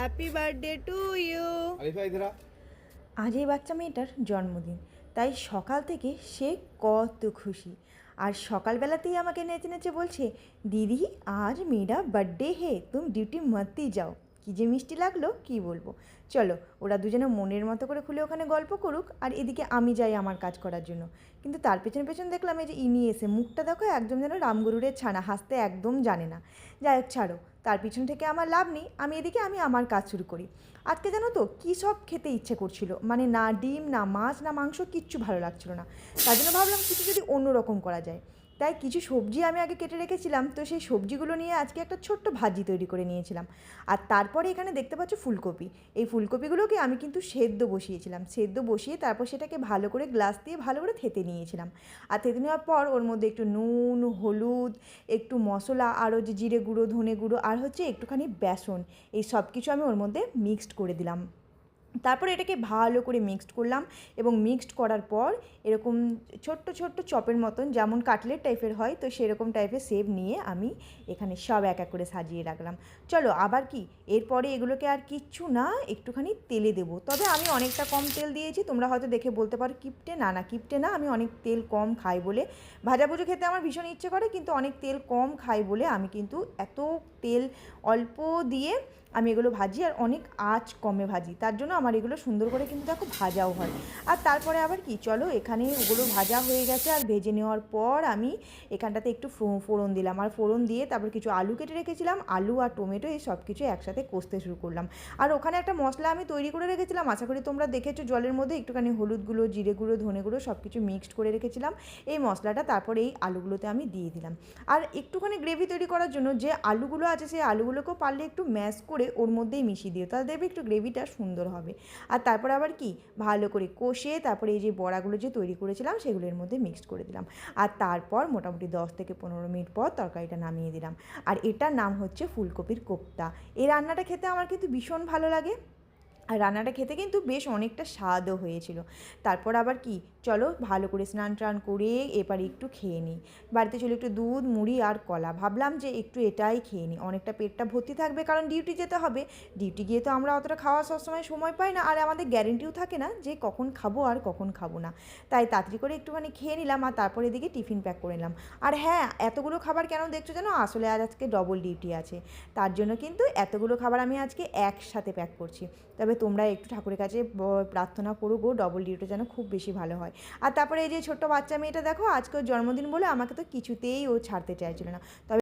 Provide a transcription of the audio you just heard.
Happy birthday to you. Alifa ইধর আ। আজ এই বাচ্চা মেয়েটার জন্মদিন, তাই সকাল থেকে সে কত খুশি। আর সকালবেলাতেই আমাকে নেচে নেচে বলছে, দিদি আজ মেয়েরা বার্থডে হে, তুম ডিউটি মতই যাও। কী যে মিষ্টি লাগলো কি বলবো। চলো ওরা দুজনে মনের মতো করে খুলে ওখানে গল্প করুক, আর এদিকে আমি যাই আমার কাজ করার জন্য। কিন্তু তার পেছন পেছন দেখলাম এই যে ইনি এসে, মুখটা দেখো একদম যেন রামগরুরের ছানা, হাসতে একদম জানে না। যাই হোক ছাড়ো, তার পিছন থেকে আমার লাভ নেই। আমি আমার কাজ শুরু করি। আজকে জানো তো কী সব খেতে ইচ্ছে করছিল, মানে না ডিম না মাছ না মাংস, কিচ্ছু ভালো লাগছিল না। তার জন্য ভাবলাম কিছু যদি অন্যরকম করা যায়। তাই কিছু সবজি আমি আগে কেটে রেখেছিলাম, তো সেই সবজিগুলো নিয়ে আজকে একটা ছোট্ট ভাজি তৈরি করে নিয়েছিলাম। আর তারপরে এখানে দেখতে পাচ্ছ ফুলকপি। এই ফুলকপিগুলোকে আমি কিন্তু সেদ্ধ বসিয়েছিলাম, সেদ্ধ বসিয়ে তারপর সেটাকে ভালো করে গ্লাস দিয়ে ভালো করে থেতে নিয়েছিলাম। আর থেতে নেওয়ার পর ওর মধ্যে একটু নুন, হলুদ, একটু মশলা, আরও যে জিরে গুঁড়ো, ধনে গুঁড়ো, আর হচ্ছে একটুখানি বেসন, এই সব কিছু আমি ওর মধ্যে মিক্সড করে দিলাম। তারপরে এটাকে ভালো করে মিক্সড করলাম, এবং মিক্সড করার পর এরকম ছোট্ট ছোট্ট চপের মতন, যেমন কাটলেট টাইপের হয়, তো সেরকম টাইপের শেপ নিয়ে আমি এখানে সব এক এক করে সাজিয়ে রাখলাম। চলো আবার কি, এরপরে এগুলোকে আর কিচ্ছু না, একটুখানি তেলে দেবো। তবে আমি অনেকটা কম তেল দিয়েছি, তোমরা হয়তো দেখে বলতে পারো কিপটে। না না, কিপটে না, আমি অনেক তেল কম খাই বলে। ভাজাভুজো খেতে আমার ভীষণ ইচ্ছে করে, কিন্তু অনেক তেল কম খাই বলে আমি কিন্তু এত তেল অল্প দিয়ে আমি এগুলো ভাজি, আর অনেক আঁচ কমে ভাজি। তার জন্য আমার এগুলো সুন্দর করে কিন্তু দেখো ভাজাও হয়। আর তারপরে আবার কি, চলো এখানে ওগুলো ভাজা হয়ে গেছে, আর ভেজে নেওয়ার পর আমি এখানটাতে একটু ফোড়ন দিলাম, আর ফোড়ন দিয়ে তারপর কিছু আলু কেটে রেখেছিলাম, আলু আর টমেটো এই সব কিছু একসাথে কষতে শুরু করলাম। আর ওখানে একটা মশলা আমি তৈরি করে রেখেছিলাম, আশা করি তোমরা দেখেছো, জলের মধ্যে একটুখানি হলুদ গুঁড়ো, জিরে গুঁড়ো, ধনে গুঁড়ো সব কিছু মিক্সড করে রেখেছিলাম। এই মশলাটা তারপর এই আলুগুলোতে আমি দিয়ে দিলাম। আর একটুখানি গ্রেভি তৈরি করার জন্য যে আলুগুলো আছে, সেই আলুগুলোকেও পারলে একটু ম্যাশ করে ওর মধ্যেই মিশিয়ে দিও, তাহলে দেখবে একটু গ্রেভিটা সুন্দর হবে। আর তারপর আবার কি, ভালো করে কষে তারপরে এই যে বড়াগুলো যে তৈরি করেছিলাম সেগুলোর মধ্যে মিক্সড করে দিলাম। আর তারপর মোটামুটি 10 থেকে 15 মিনিট পর তরকারিটা নামিয়ে দিলাম। আর এটার নাম হচ্ছে ফুলকপির কোপ্তা। এই রান্নাটা খেতে আমার কিন্তু ভীষণ ভালো লাগে, আর রান্নাটা খেতে কিন্তু বেশ অনেকটা স্বাদও হয়েছিল। তারপর আবার কি, চলো ভালো করে স্নান টান করে এবারে একটু খেয়ে নিই। বাড়িতে ছিল একটু দুধ, মুড়ি আর কলা, ভাবলাম যে একটু এটাই খেয়ে নিই, অনেকটা পেটটা ভর্তি থাকবে, কারণ ডিউটি যেতে হবে। ডিউটি গিয়ে তো আমরা অতটা খাওয়া সবসময় সময় পাই না, আর আমাদের গ্যারেন্টিও থাকে না যে কখন খাবো আর কখন খাবো না। তাই তাড়াতাড়ি করে একটুখানি খেয়ে নিলাম, আর তারপরে এদিকে টিফিন প্যাক করে নিলাম। আর হ্যাঁ, এতগুলো খাবার কেন দেখছো জানো, আসলে আজকে ডবল ডিউটি আছে, তার জন্য কিন্তু এতগুলো খাবার আমি আজকে একসাথে প্যাক করছি। তবে তোমরা একটু ঠাকুরের কাছে প্রার্থনা করো গো, ডবল ডিউটি যেন খুব বেশি ভালো হয়। আর তারপরে এই যে ছোট্ট বাচ্চা মেয়েটা দেখো, আজকে ওর জন্মদিন বলে আমাকে তো কিছুতেই ও ছাড়তে চাইছিল না। তবে